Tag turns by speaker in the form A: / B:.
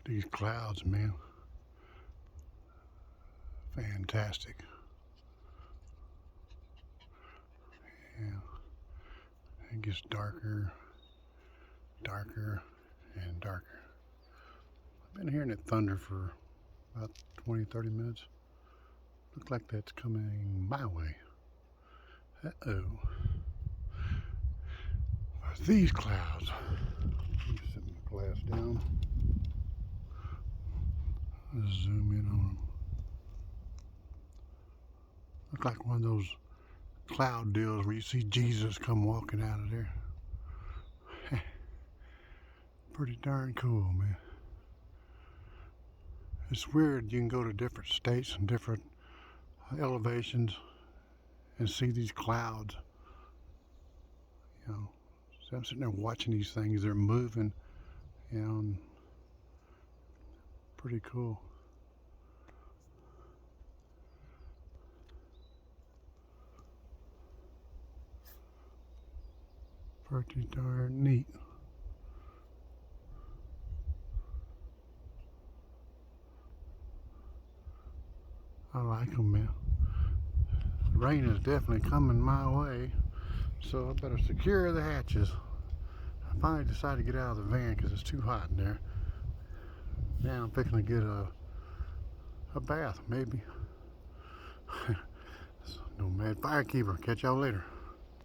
A: These clouds, man. Fantastic. Yeah. It gets darker, darker, and darker. I've been hearing that thunder for about 20-30 minutes. Looks like that's coming my way. Uh-oh. These clouds. Let me set my glass down. Let's zoom in on them. Look like one of those cloud deals where you see Jesus come walking out of there. Pretty darn cool, man. It's weird you can go to different states and different elevations and see these clouds. You know, so I'm sitting there watching these things. They're moving, you know, and pretty cool. Pretty darn neat. I like them, man. The rain is definitely coming my way, so I better secure the hatches. I finally decided to get out of the van because it's too hot in there. Now I'm fixing to get a bath, maybe. Nomad Firekeeper. Catch y'all later.